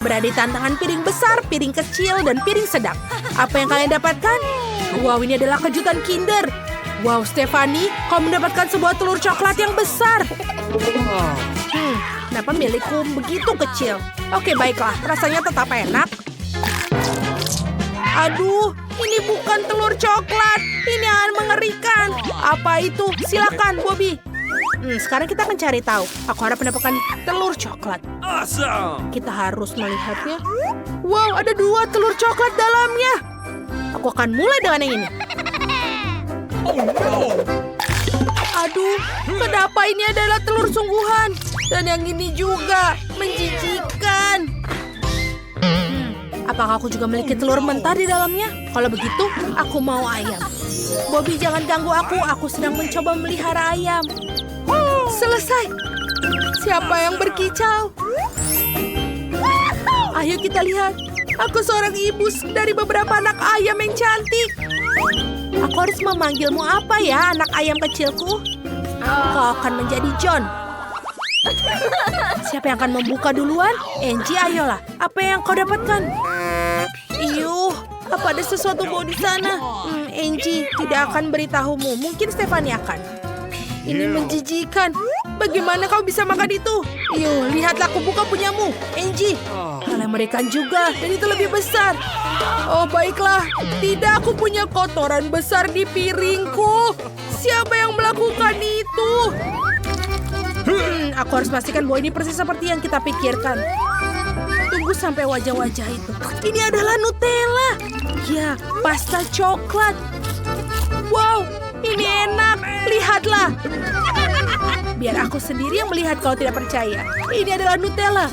berada di tantangan piring besar, piring kecil, dan piring sedang. Apa yang kalian dapatkan? Wow, ini adalah kejutan Kinder. Wow, Stephanie, kau mendapatkan sebuah telur coklat yang besar. Kenapa milikku begitu kecil? Oke, baiklah. Rasanya tetap enak. Aduh, ini bukan telur coklat. Ini akan mengerikan. Apa itu? Silakan, Bobby. Sekarang kita akan cari tahu. Aku harap mendapatkan telur coklat. Awesome! Kita harus melihatnya. Wow, ada 2 telur coklat dalamnya. Aku akan mulai dengan yang ini. Oh no! Aduh, kenapa ini adalah telur sungguhan? Dan yang ini juga menjijikan. Apakah aku juga memiliki telur mentah di dalamnya? Kalau begitu, aku mau ayam. Bobby, jangan ganggu aku. Aku sedang mencoba melihara ayam. Selesai. Siapa yang berkicau? Ayo kita lihat. Aku seorang ibu dari beberapa anak ayam yang cantik. Aku harus memanggilmu apa ya, anak ayam kecilku? Kau akan menjadi John. Siapa yang akan membuka duluan? Angie, ayolah. Apa yang kau dapatkan? Iyuh, apa ada sesuatu bau di sana? Angie, tidak akan beritahumu. Mungkin Stephanie akan. Ini menjijikan. Bagaimana kau bisa makan itu? Iyuh, lihatlah aku buka punyamu. Angie, kalian merikan juga. Dan itu lebih besar. Oh, baiklah. Tidak, aku punya kotoran besar di piringku. Siapa yang melakukan itu? Aku harus pastikan bahwa ini persis seperti yang kita pikirkan. Tunggu sampai wajah-wajah itu. Ini adalah Nutella. Ya, pasta coklat. Wow, ini enak. Lihatlah. Biar aku sendiri yang melihat kalau tidak percaya. Ini adalah Nutella.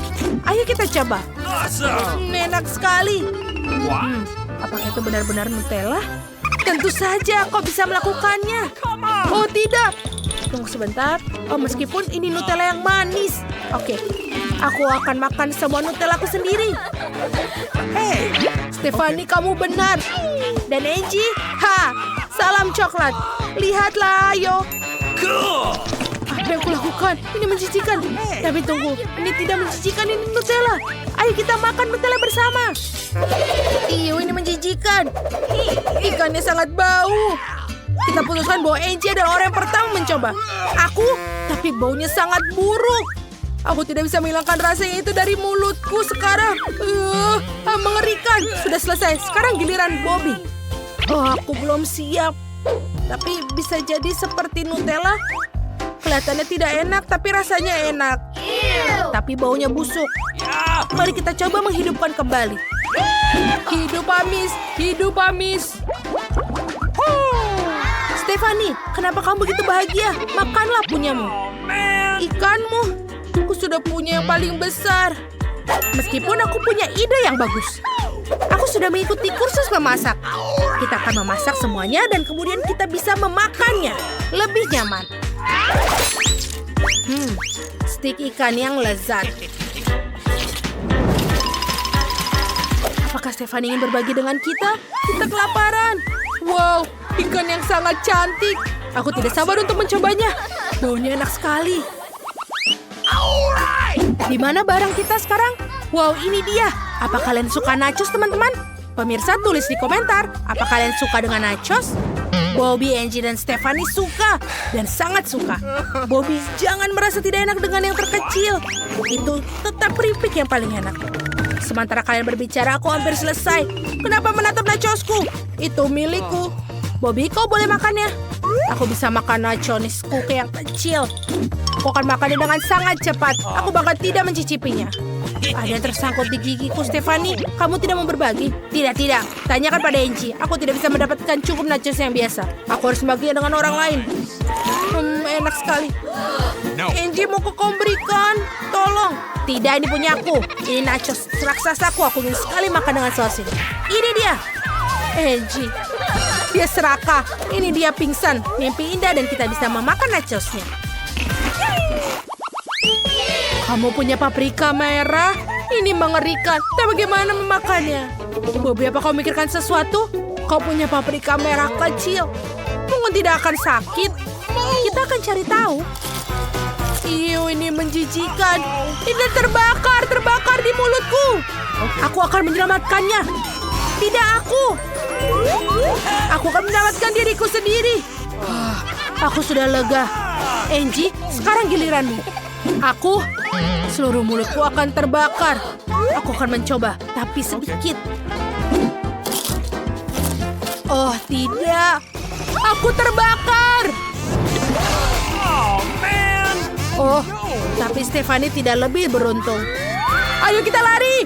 Ayo kita coba. Awesome! Enak sekali. Apakah itu benar-benar Nutella? Tentu saja kau bisa melakukannya. Oh tidak. Tunggu sebentar. Oh, meskipun ini Nutella yang manis. Oke. Aku akan makan semua Nutellaku sendiri. Hey, Stephanie, kamu benar. Dan Angie, salam coklat. Lihatlah, ayo. Cool! Apa yang kulakukan? Ini menjijikan. Tapi tunggu, ini tidak menjijikan, ini Nutella. Ayo kita makan Nutella bersama. Ini menjijikan. Ikannya sangat bau. Kita putuskan bahwa Angie adalah orang yang pertama mencoba. Aku, tapi baunya sangat buruk. Aku tidak bisa menghilangkan rasanya itu dari mulutku sekarang. Mengerikan. Sudah selesai. Sekarang giliran Bobby. Oh, aku belum siap. Tapi bisa jadi seperti Nutella. Kelihatannya tidak enak, tapi rasanya enak. Tapi baunya busuk. Mari kita coba menghidupkan kembali. Hidup amis, hidup amis. Stephanie, kenapa kamu begitu bahagia? Makanlah punyamu. Ikanmu. Aku sudah punya yang paling besar. Meskipun aku punya ide yang bagus. Aku sudah mengikuti kursus memasak. Kita akan memasak semuanya dan kemudian kita bisa memakannya. Lebih nyaman. Stik ikan yang lezat. Apakah Stephanie ingin berbagi dengan kita? Kita kelaparan. Wow, ikan yang sangat cantik. Aku tidak sabar untuk mencobanya. Baunya enak sekali. Di mana barang kita sekarang? Wow, ini dia. Apa kalian suka nachos, teman-teman? Pemirsa, tulis di komentar. Apa kalian suka dengan nachos? Bobby, Angie, dan Stephanie suka. Dan sangat suka. Bobby, jangan merasa tidak enak dengan yang terkecil. Itu tetap keripik yang paling enak. Sementara kalian berbicara, aku hampir selesai. Kenapa menatap nachosku? Itu milikku. Bobby, kau boleh makannya. Aku bisa makan nachosku yang kecil. Aku akan makannya dengan sangat cepat. Aku bahkan tidak mencicipinya. Ada yang tersangkut di gigiku, Stephanie. Kamu tidak mau berbagi? Tidak. Tanyakan pada Angie. Aku tidak bisa mendapatkan cukup nachos yang biasa. Aku harus membaginya dengan orang lain. Enak sekali. No. Angie, mau kau berikan? Tolong. Tidak, ini punya aku. Ini nachos raksasaku. Aku ingin sekali makan dengan saus ini. Ini dia. Angie. Dia serakah. Ini dia pingsan. Mimpi indah dan kita bisa memakan nachosnya. Kamu punya paprika merah? Ini mengerikan. Tapi bagaimana memakannya? Bobby, apa kau memikirkan sesuatu? Kau punya paprika merah kecil. Mungkin tidak akan sakit. Kita akan cari tahu. Ini menjijikan. Ini terbakar di mulutku. Aku akan menyelamatkannya. Tidak aku. Aku akan menyelamatkan diriku sendiri. Aku sudah lega. Angie, sekarang giliranmu. Seluruh mulutku akan terbakar. Aku akan mencoba, tapi sedikit. Oh, tidak. Aku terbakar. Oh, man. Oh, tapi Stephanie tidak lebih beruntung. Ayo kita lari.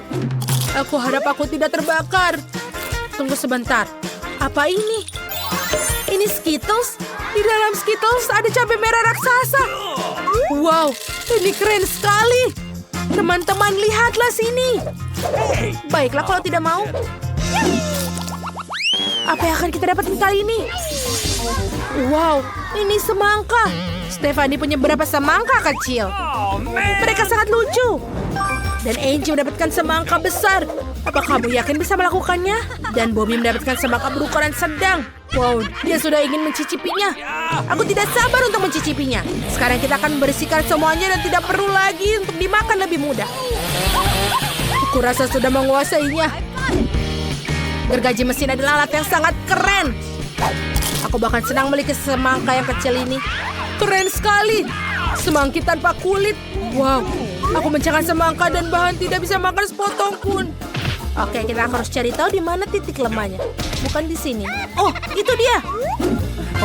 Aku harap aku tidak terbakar. Tunggu sebentar. Apa ini? Ini Skittles? Di dalam Skittles ada cabai merah raksasa. Wow, ini keren sekali. Teman-teman, lihatlah sini. Baiklah kalau tidak mau. Apa yang akan kita dapatkan kali ini? Wow, ini semangka. Stephanie punya beberapa semangka kecil. Oh, man. Mereka sangat lucu. Dan Angie mendapatkan semangka besar. Apa kamu yakin bisa melakukannya? Dan Bobby mendapatkan semangka berukuran sedang. Wow, dia sudah ingin mencicipinya. Aku tidak sabar untuk mencicipinya. Sekarang kita akan membersihkan semuanya dan tidak perlu lagi untuk dimakan lebih mudah. Aku rasa sudah menguasainya. Gergaji mesin adalah alat yang sangat keren. Aku bahkan senang memiliki semangka yang kecil ini. Keren sekali. Semangki tanpa kulit. Wow, aku mencari semangka dan bahan tidak bisa makan sepotong pun. Oke, kita harus cari tahu di mana titik lemahnya. Bukan di sini. Oh, itu dia.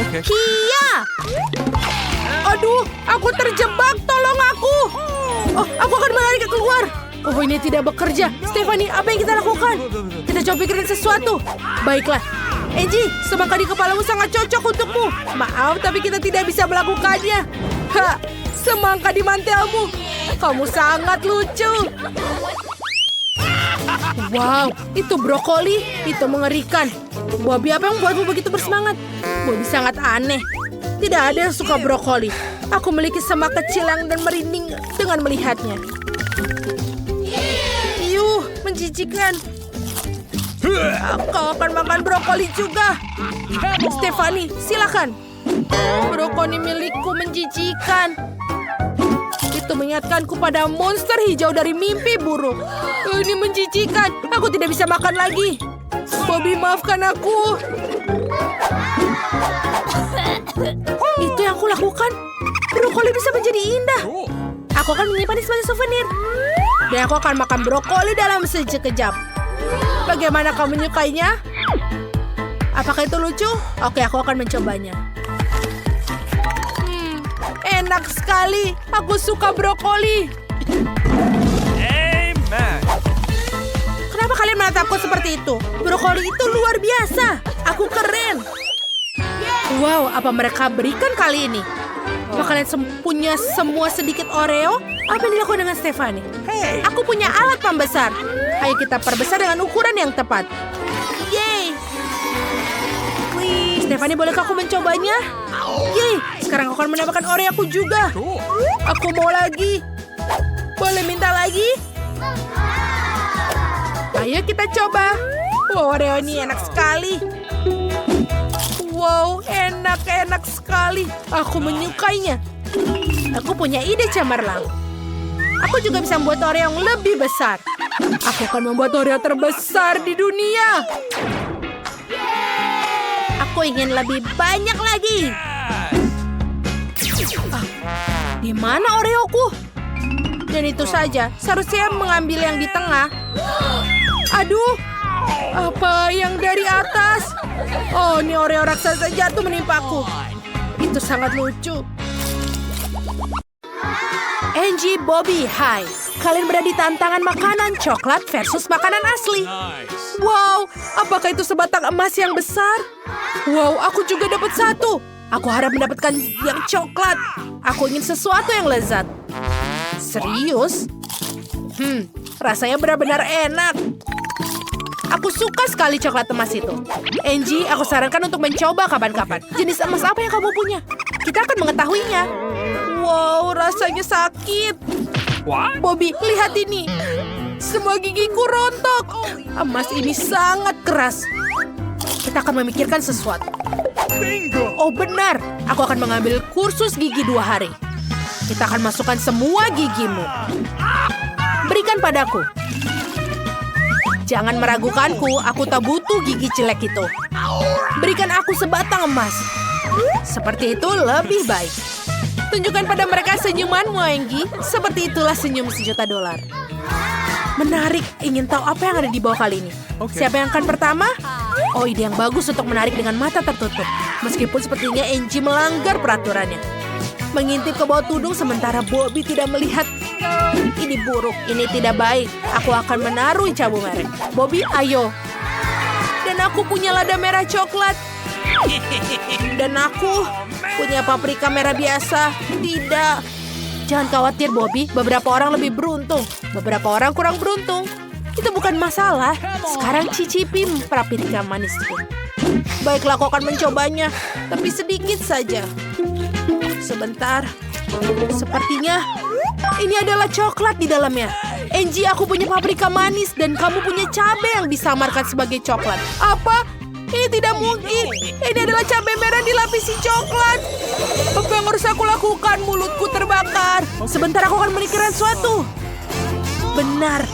Okay. Kia! Aduh, aku terjebak. Tolong aku. Oh, aku akan melarikan keluar. Oh, ini tidak bekerja. Stephanie, apa yang kita lakukan? Kita coba pikirin sesuatu. Baiklah. Angie, semangka di kepalamu sangat cocok untukmu. Maaf, tapi kita tidak bisa melakukannya. Ha, semangka di mantelmu. Kamu sangat lucu. Wow, itu brokoli. Itu mengerikan. Bobby, apa yang membuatmu begitu bersemangat? Bobby sangat aneh. Tidak ada yang suka brokoli. Aku memiliki semak kecil yang dan merinding dengan melihatnya. Yuh, menjijikan. Kau akan makan brokoli juga. Stephanie, silakan. Brokoli milikku menjijikan. Itu mengingatkanku pada monster hijau dari mimpi buruk. Ini menjijikan. Aku tidak bisa makan lagi. Bobby, maafkan aku. Itu yang aku lakukan. Brokoli bisa menjadi indah. Cool. Aku akan menyimpannya sebagai souvenir. Dan aku akan makan brokoli dalam sekejap. Bagaimana kamu menyukainya? Apakah itu lucu? Oke, aku akan mencobanya. Enak sekali. Aku suka brokoli. Amen. Kenapa kalian menatapku seperti itu? Brokoli itu luar biasa. Aku keren. Wow, apa mereka berikan kali ini? Apa kalian punya semua sedikit Oreo? Apa yang dilakukan dengan Stephanie? Hey. Aku punya alat pembesar. Ayo kita perbesar dengan ukuran yang tepat. Yeay. Stephanie, bolehkah aku mencobanya? Yeay, sekarang aku akan menambahkan Oreo aku juga. Cool. Aku mau lagi. Boleh minta lagi? Ayo kita coba. Wow, Oreo ini enak sekali. Wow, enak sekali. Aku menyukainya. Aku punya ide cemerlang. Aku juga bisa membuat Oreo yang lebih besar. Aku akan membuat Oreo terbesar di dunia. Aku ingin lebih banyak lagi. Di mana Oreoku? Dan itu saja, seharusnya mengambil yang di tengah. Aduh, apa yang dari atas? Oh, ini Oreo raksasa jatuh menimpaku. Itu sangat lucu. Angie, Bobby, hai. Kalian berada di tantangan makanan coklat versus makanan asli. Nice. Wow, apakah itu sebatang emas yang besar? Wow, aku juga dapat satu. Aku harap mendapatkan yang coklat. Aku ingin sesuatu yang lezat. Serius? Rasanya benar-benar enak. Aku suka sekali coklat emas itu. Angie, aku sarankan untuk mencoba kapan-kapan. Jenis emas apa yang kamu punya? Kita akan mengetahuinya. Wow, rasanya sakit. What? Bobby, lihat ini. Semua gigiku rontok. Emas ini sangat keras. Kita akan memikirkan sesuatu. Bingo. Oh benar, aku akan mengambil kursus gigi 2 hari. Kita akan masukkan semua gigimu. Berikan padaku. Jangan meragukanku, aku tak butuh gigi jelek itu. Berikan aku sebatang emas. Seperti itu lebih baik. Tunjukkan pada mereka senyumanmu, Enggi. Seperti itulah senyum $1.000.000. Menarik, ingin tahu apa yang ada di bawah kali ini. Oke. Siapa yang akan pertama? Oh, ide yang bagus untuk menarik dengan mata tertutup. Meskipun sepertinya Enggi melanggar peraturannya. Mengintip ke bawah tudung sementara Bobby tidak melihat. Ini buruk, ini tidak baik. Aku akan menaruh cabu merah. Bobby, ayo. Dan aku punya lada merah coklat. Dan aku punya paprika merah biasa. Tidak. Jangan khawatir, Bobby. Beberapa orang lebih beruntung. Beberapa orang kurang beruntung. Itu bukan masalah. Sekarang cicipi paprika manisku. Baiklah, aku akan mencobanya. Tapi sedikit saja. Sebentar. Sepertinya ini adalah coklat di dalamnya. Enggi, aku punya paprika manis dan kamu punya cabai yang disamarkan sebagai coklat. Apa? Ini tidak mungkin. Ini adalah cabai merah dilapisi coklat. Apa yang harus aku lakukan? Mulutku terbakar. Sebentar, aku akan memikirkan sesuatu. Benar.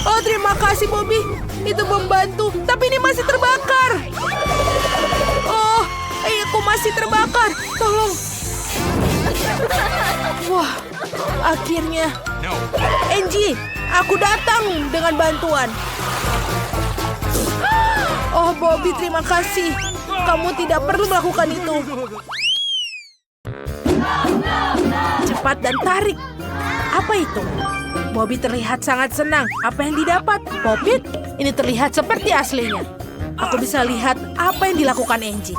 Oh, terima kasih, Bobby. Itu membantu. Tapi ini masih terbakar. Oh, aku masih terbakar. Tolong. Wah, akhirnya. No. Enggi, aku datang dengan bantuan. Oh, Bobby, terima kasih. Kamu tidak perlu melakukan itu. Cepat dan tarik. Apa itu? Bobby terlihat sangat senang. Apa yang didapat? Popit? Ini terlihat seperti aslinya. Aku bisa lihat apa yang dilakukan Enggi.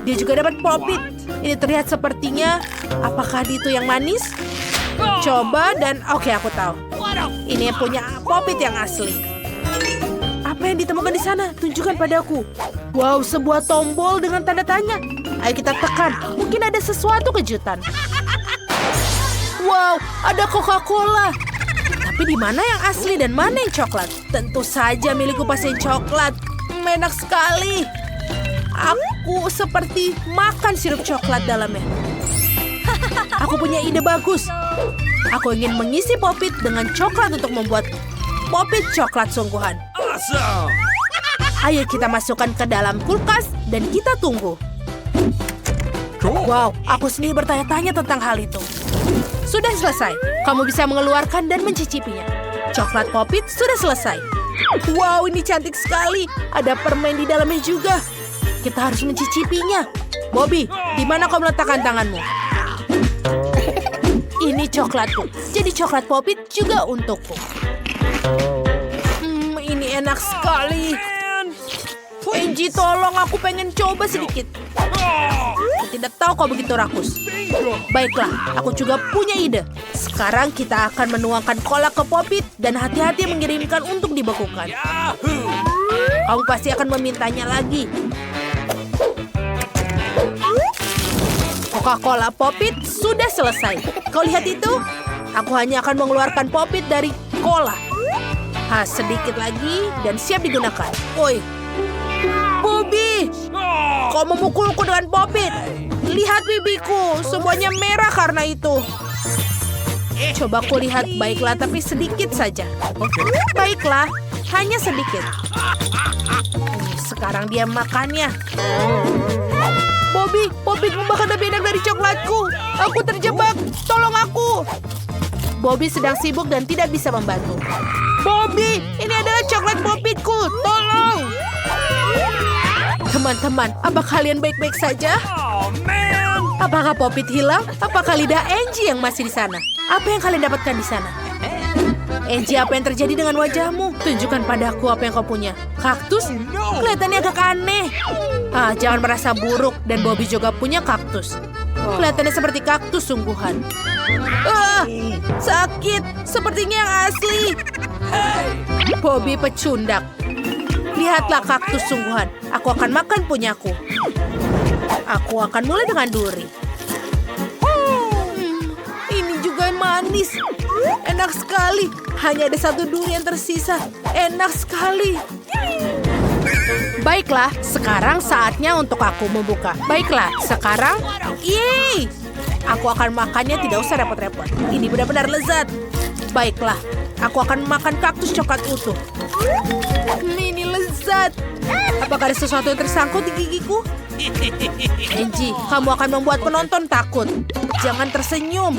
Dia juga dapat popit. Ini terlihat sepertinya. Apakah itu yang manis? Coba dan oke, aku tahu. Ini punya popit yang asli. Apa yang ditemukan di sana? Tunjukkan padaku. Wow, sebuah tombol dengan tanda tanya. Ayo kita tekan. Mungkin ada sesuatu kejutan. Wow, ada Coca-Cola. Tapi di mana yang asli dan mana yang coklat? Tentu saja milikku pasti yang coklat. Enak sekali. Aku seperti makan sirup coklat dalamnya. Aku punya ide bagus. Aku ingin mengisi popit dengan coklat untuk membuat popit coklat sungguhan. Awesome. Ayo kita masukkan ke dalam kulkas dan kita tunggu. Cool. Wow, aku sendiri bertanya-tanya tentang hal itu. Sudah selesai. Kamu bisa mengeluarkan dan mencicipinya. Coklat popit sudah selesai. Wow, ini cantik sekali. Ada permen di dalamnya juga. Kita harus mencicipinya. Bobby, di mana kau meletakkan tanganmu? Ini coklatku. Jadi coklat popit juga untukku. Ini enak sekali. Enggi, tolong, aku pengen coba sedikit. Aku tidak tahu kau begitu rakus. Baiklah, aku juga punya ide. Sekarang kita akan menuangkan kolak ke popit dan hati-hati mengirimkan untuk dibekukan. Yahoo! Kamu pasti akan memintanya lagi. Coca-Cola popit sudah selesai. Kau lihat itu? Aku hanya akan mengeluarkan popit dari cola. Sedikit lagi dan siap digunakan. Oi, Bobby, kau memukulku dengan popit. Lihat pipiku, semuanya merah karena itu. Coba ku lihat, baiklah, tapi sedikit saja. Baiklah, hanya sedikit. Sekarang dia makannya. Bobby, popitmu bahkan lebih enak dari coklatku. Aku terjebak, tolong aku. Bobby sedang sibuk dan tidak bisa membantu. Bobby, ini adalah coklat popitku, tolong. Teman-teman, apa kalian baik-baik saja? Oh, man. Apakah popit hilang? Apakah lidah Enggi yang masih di sana? Apa yang kalian dapatkan di sana? Enggi, apa yang terjadi dengan wajahmu? Tunjukkan padaku apa yang kau punya. Kaktus? Kelihatannya agak aneh. Jangan merasa buruk. Dan Bobby juga punya kaktus. Kelihatannya seperti kaktus sungguhan. Sakit. Sepertinya yang asli. Bobby pecundak. Lihatlah kaktus sungguhan. Aku akan makan punyaku. Aku akan mulai dengan duri. Ini juga manis. Enak sekali. Hanya ada satu duri yang tersisa. Enak sekali. Baiklah, sekarang saatnya untuk aku membuka. Baiklah, sekarang. Yeay! Aku akan makannya tidak usah repot-repot. Ini benar-benar lezat. Baiklah, aku akan makan kaktus coklat utuh. Ini lezat. Apakah ada sesuatu yang tersangkut di gigiku? Angie, kamu akan membuat penonton takut. Jangan tersenyum.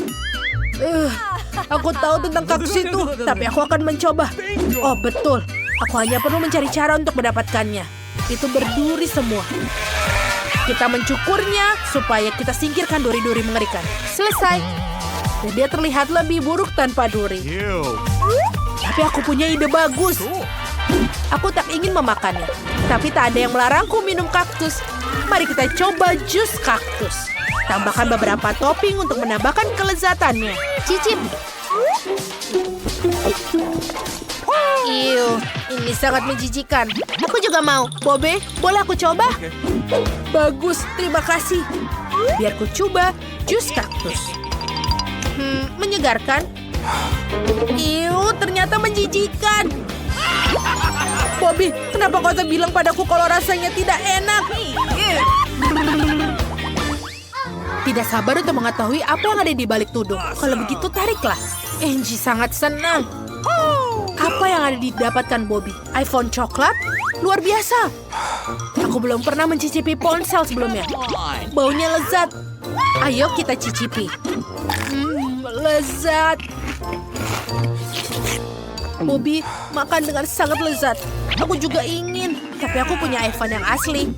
Aku tahu tentang kaktus itu, tapi aku akan mencoba. Oh, betul. Aku hanya perlu mencari cara untuk mendapatkannya. Itu berduri semua. Kita mencukurnya supaya kita singkirkan duri-duri mengerikan. Selesai. Dan dia terlihat lebih buruk tanpa duri. Tapi aku punya ide bagus. Aku tak ingin memakannya. Tapi tak ada yang melarangku minum kaktus. Mari kita coba jus kaktus. Tambahkan beberapa topping untuk menambahkan kelezatannya. Cicip. Iu, ini sangat menjijikan. Aku juga mau. Bobe, boleh aku coba? Bagus, terima kasih. Biar ku coba jus kaktus. Menyegarkan. Iu, ternyata menjijikan. Bobby, kenapa kau tak bilang padaku kalau rasanya tidak enak? Tidak sabar untuk mengetahui apa yang ada di balik tudung. Kalau begitu, tariklah. Angie sangat senang. Apa yang ada didapatkan Bobby? iPhone coklat? Luar biasa. Aku belum pernah mencicipi ponsel sebelumnya. Baunya lezat. Ayo kita cicipi. Lezat. Bobby makan dengan sangat lezat. Aku juga ingin, tapi aku punya iPhone yang asli.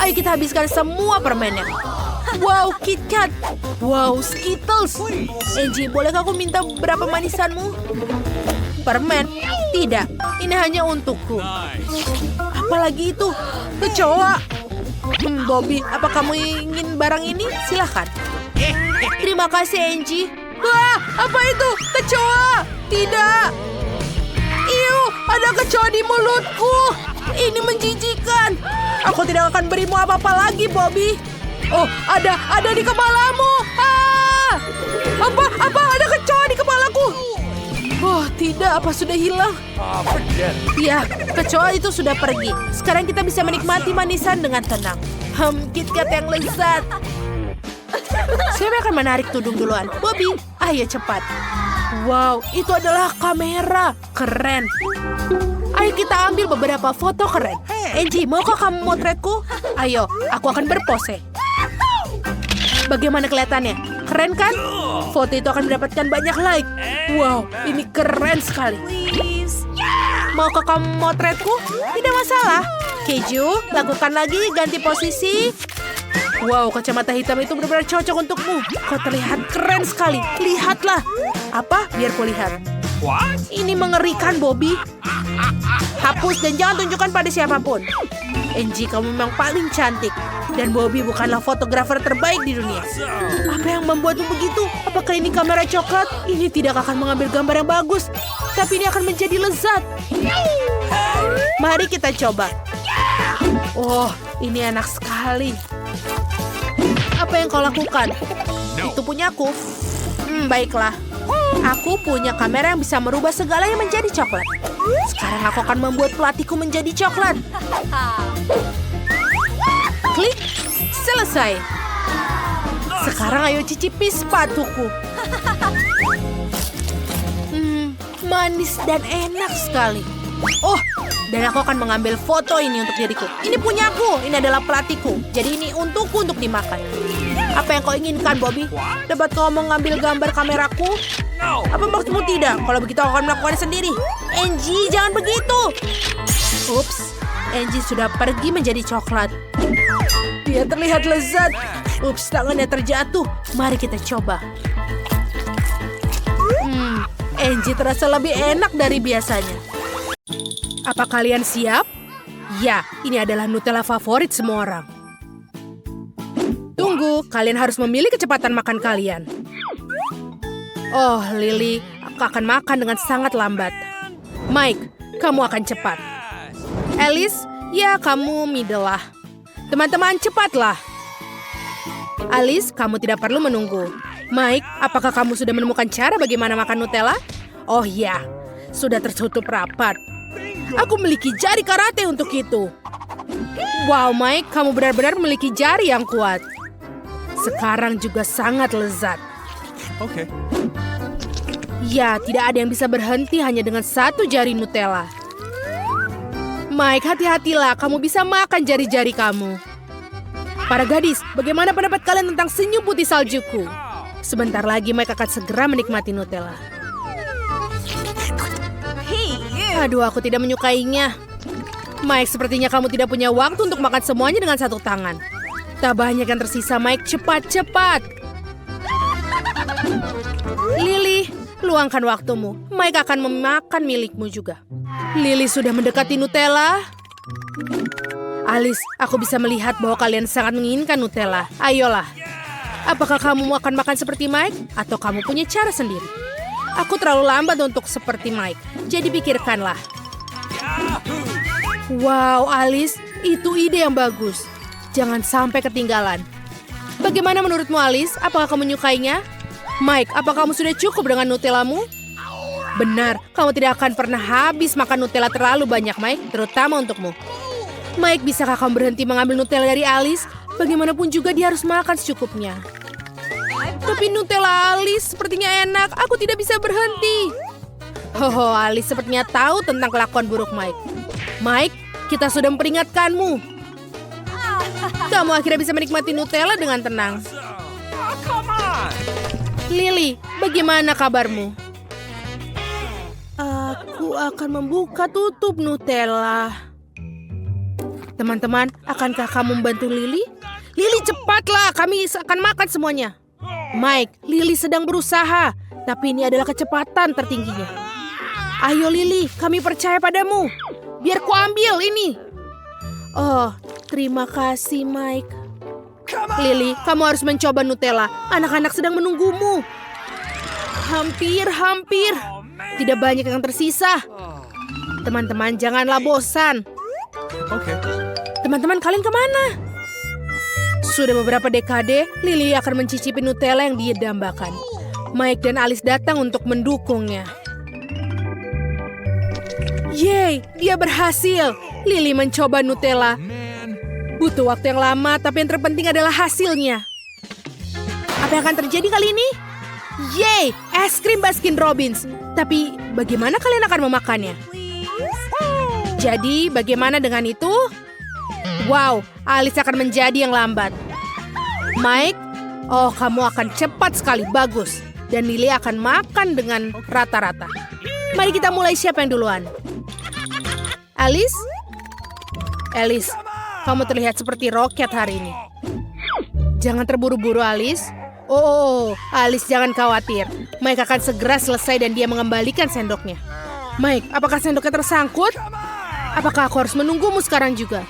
Ayo kita habiskan semua permennya. Wow, KitKat. Wow, Skittles. Angie, bolehkah aku minta berapa manisanmu? Permen? Tidak, ini hanya untukku. Apalagi itu? Kecoa. Bobby, apa kamu ingin barang ini? Silahkan. Terima kasih, Angie. Wah, apa itu? Kecoa. Tidak. Iu, ada kecoa di mulutku. Ini menjijikan. Aku tidak akan berimu apa-apa lagi, Bobby. Oh, ada di kepalamu. Apa? Ada kecoa di kepalaku. Oh, tidak. Apa sudah hilang? Ya, kecoa itu sudah pergi. Sekarang kita bisa menikmati manisan dengan tenang. KitKat yang lezat. Siapa yang akan menarik tudung duluan? Bobby, ayo cepat. Wow, itu adalah kamera. Keren. Ayo kita ambil beberapa foto keren. Angie, maukah kamu motretku? Ayo, aku akan berpose. Bagaimana kelihatannya? Keren kan? Foto itu akan mendapatkan banyak like. Wow, ini keren sekali. Maukah kamu motretku? Tidak masalah. Keju, lakukan lagi, ganti posisi. Wow, kacamata hitam itu benar-benar cocok untukmu. Kau terlihat keren sekali. Lihatlah. Apa? Biar ku lihat. Ini mengerikan, Bobby. Hapus dan jangan tunjukkan pada siapapun. Angie, kamu memang paling cantik. Dan Bobby bukanlah fotografer terbaik di dunia. Apa yang membuatmu begitu? Apakah ini kamera coklat? Ini tidak akan mengambil gambar yang bagus. Tapi ini akan menjadi lezat. Mari kita coba. Oh, ini enak sekali. Apa yang kau lakukan? Itu punyaku. Baiklah. Aku punya kamera yang bisa merubah segalanya menjadi coklat. Sekarang aku akan membuat pelatihku menjadi coklat. Klik. Selesai. Sekarang ayo cicipi sepatuku. Manis dan enak sekali. Oh, dan aku akan mengambil foto ini untuk diriku. Ini punyaku. Ini adalah pelatihku. Jadi ini untukku untuk dimakan. Apa yang kau inginkan, Bobby? Dapat kau mengambil gambar kameraku? Apa maksudmu tidak? Kalau begitu aku akan melakukannya sendiri. Angie, jangan begitu. Ups, Angie sudah pergi menjadi coklat. Dia terlihat lezat. Ups, tangannya terjatuh. Mari kita coba. Angie terasa lebih enak dari biasanya. Apa kalian siap? Ya, ini adalah Nutella favorit semua orang. Tunggu, kalian harus memilih kecepatan makan kalian. Oh, Lily, aku akan makan dengan sangat lambat. Mike, kamu akan cepat. Alice, ya kamu middle lah. Teman-teman, cepatlah. Alice, kamu tidak perlu menunggu. Mike, apakah kamu sudah menemukan cara bagaimana makan Nutella? Oh ya, sudah tertutup rapat. Aku memiliki jari karate untuk itu. Wow, Mike, kamu benar-benar memiliki jari yang kuat. Sekarang juga sangat lezat. Okay. Ya, tidak ada yang bisa berhenti hanya dengan satu jari Nutella. Mike, hati-hatilah, kamu bisa makan jari-jari kamu. Para gadis, bagaimana pendapat kalian tentang senyum putih saljuku? Sebentar lagi Mike akan segera menikmati Nutella. Aduh, aku tidak menyukainya. Mike, sepertinya kamu tidak punya waktu untuk makan semuanya dengan satu tangan. Tak banyak yang tersisa, Mike. Cepat-cepat. Lily, luangkan waktumu. Mike akan memakan milikmu juga. Lily sudah mendekati Nutella. Alice, aku bisa melihat bahwa kalian sangat menginginkan Nutella. Ayolah. Apakah kamu akan makan seperti Mike? Atau kamu punya cara sendiri? Aku terlalu lambat untuk seperti Mike. Jadi pikirkanlah. Wow, Alice, itu ide yang bagus. Jangan sampai ketinggalan. Bagaimana menurutmu, Alice? Apakah kamu menyukainya? Mike, apa kamu sudah cukup dengan Nutellamu? Benar, kamu tidak akan pernah habis makan Nutella terlalu banyak, Mike. Terutama untukmu. Mike, bisakah kamu berhenti mengambil Nutella dari Alice? Bagaimanapun juga dia harus makan secukupnya. Tapi Nutella Alice sepertinya enak. Aku tidak bisa berhenti. Hoho, Alice sepertinya tahu tentang kelakuan buruk Mike. Mike, kita sudah memperingatkanmu. Kamu akhirnya bisa menikmati Nutella dengan tenang. Oh, come on. Lily, bagaimana kabarmu? Aku akan membuka tutup Nutella. Teman-teman, akankah kamu membantu Lily? Lily, cepatlah, kami akan makan semuanya. Mike, Lily sedang berusaha, tapi ini adalah kecepatan tertingginya. Ayo Lily, kami percaya padamu. Biar ku ambil ini. Oh, terima kasih Mike. Lily, kamu harus mencoba Nutella. Anak-anak sedang menunggumu. Hampir. Tidak banyak yang tersisa. Teman-teman, janganlah bosan. Okay. Teman-teman, kalian kemana? Sudah beberapa dekade, Lily akan mencicipi Nutella yang dia dambakan. Mike dan Alice datang untuk mendukungnya. Yeay, dia berhasil. Lily mencoba Nutella. Man. Butuh waktu yang lama, tapi yang terpenting adalah hasilnya. Apa yang akan terjadi kali ini? Yeay, es krim Baskin Robbins. Tapi bagaimana kalian akan memakannya? Jadi, bagaimana dengan itu? Wow, Alice akan menjadi yang lambat. Mike, oh kamu akan cepat sekali, bagus. Dan Lily akan makan dengan rata-rata. Mari kita mulai, siapa yang duluan? Alice? Alice, kamu terlihat seperti roket hari ini. Jangan terburu-buru, Alice. Oh, Alice jangan khawatir. Mike akan segera selesai dan dia mengembalikan sendoknya. Mike, apakah sendoknya tersangkut? Apakah aku harus menunggumu sekarang juga?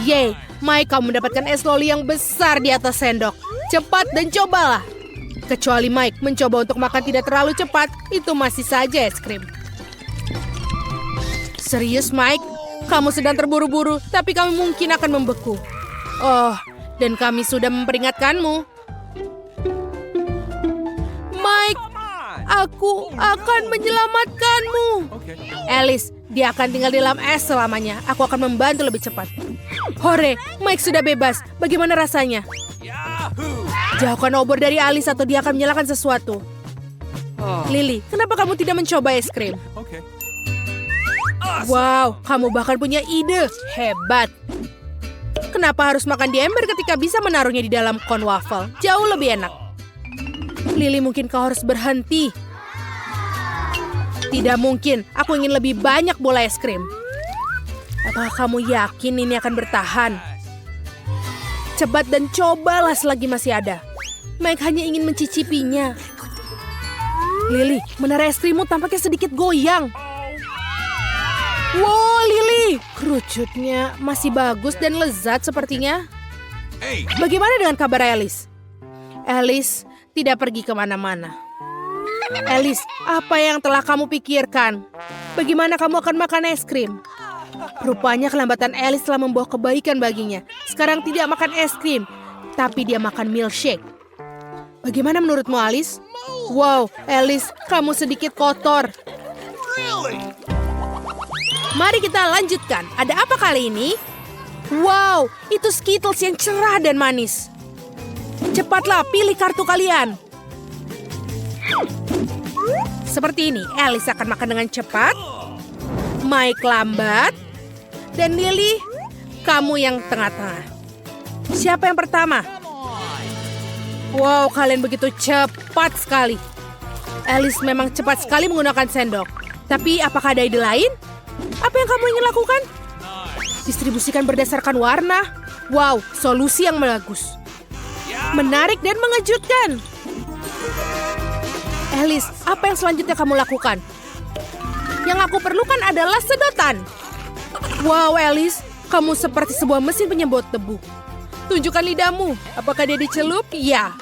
Yeay, Mike, kamu mendapatkan es loli yang besar di atas sendok. Cepat dan cobalah. Kecuali Mike mencoba untuk makan tidak terlalu cepat, itu masih saja es krim. Serius, Mike? Kamu sedang terburu-buru, tapi kamu mungkin akan membeku. Oh, dan kami sudah memperingatkanmu. Mike, aku akan menyelamatkanmu. Okay. Alice, dia akan tinggal di dalam es selamanya. Aku akan membantu lebih cepat. Hore, Mike sudah bebas. Bagaimana rasanya? Yahoo! Jauhkan obor dari Alice atau dia akan menyalakan sesuatu. Lily, kenapa kamu tidak mencoba es krim? Okay. Wow, kamu bahkan punya ide. Hebat. Kenapa harus makan di ember ketika bisa menaruhnya di dalam kon waffle? Jauh lebih enak. Lily, mungkin kau harus berhenti. Tidak mungkin, aku ingin lebih banyak bola es krim. Apakah kamu yakin ini akan bertahan? Cepat dan cobalah selagi masih ada. Mike hanya ingin mencicipinya. Lily, menara es krimmu tampaknya sedikit goyang. Wow, Lily, kerucutnya masih bagus dan lezat sepertinya. Hey. Bagaimana dengan kabar Alice? Alice tidak pergi kemana-mana. Alice, apa yang telah kamu pikirkan? Bagaimana kamu akan makan es krim? Rupanya kelambatan Alice telah membawa kebaikan baginya. Sekarang tidak makan es krim, tapi dia makan milkshake. Bagaimana menurutmu, Alice? Wow, Alice, kamu sedikit kotor. Really? Mari kita lanjutkan. Ada apa kali ini? Wow, itu Skittles yang cerah dan manis. Cepatlah, pilih kartu kalian. Seperti ini, Alice akan makan dengan cepat. Mike lambat. Dan Lily, kamu yang tengah-tengah. Siapa yang pertama? Wow, kalian begitu cepat sekali. Alice memang cepat sekali menggunakan sendok. Tapi apakah ada ide lain? Apa yang kamu ingin lakukan? Distribusikan berdasarkan warna. Wow, solusi yang bagus. Menarik dan mengejutkan. Alice, apa yang selanjutnya kamu lakukan? Yang aku perlukan adalah sedotan. Wow, Alice, kamu seperti sebuah mesin penyemprot debu. Tunjukkan lidahmu. Apakah dia dicelup? Ya.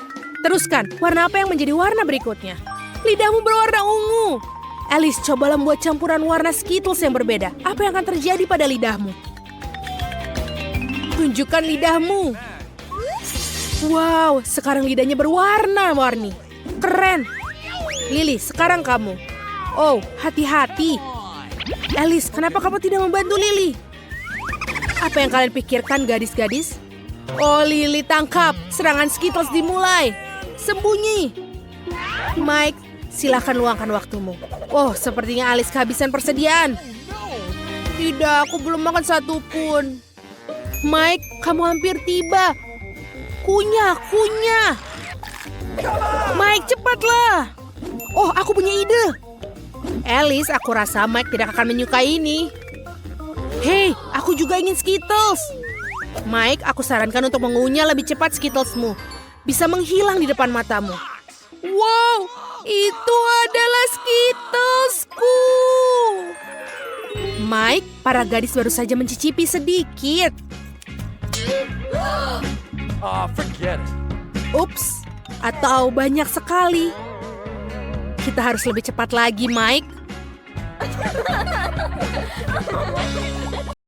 Teruskan, warna apa yang menjadi warna berikutnya? Lidahmu berwarna ungu. Alice, cobalah membuat campuran warna Skittles yang berbeda. Apa yang akan terjadi pada lidahmu? Tunjukkan lidahmu. Wow, sekarang lidahnya berwarna-warni. Keren. Lily, sekarang kamu. Oh, hati-hati. Alice, kenapa kamu tidak membantu Lily? Apa yang kalian pikirkan, gadis-gadis? Oh, Lily, tangkap. Serangan Skittles dimulai. Sembunyi. Mike, silakan luangkan waktumu. Oh, sepertinya Alice kehabisan persediaan. Tidak, aku belum makan satupun. Mike, kamu hampir tiba. Kunyah. Mike, cepatlah. Oh, aku punya ide. Alice, aku rasa Mike tidak akan menyukai ini. Hei, aku juga ingin Skittles. Mike, aku sarankan untuk mengunyah lebih cepat Skittlesmu. Bisa menghilang di depan matamu. Wow, itu adalah Skittlesku. Mike, para gadis baru saja mencicipi sedikit. Forget it. Ups, atau banyak sekali. Kita harus lebih cepat lagi, Mike.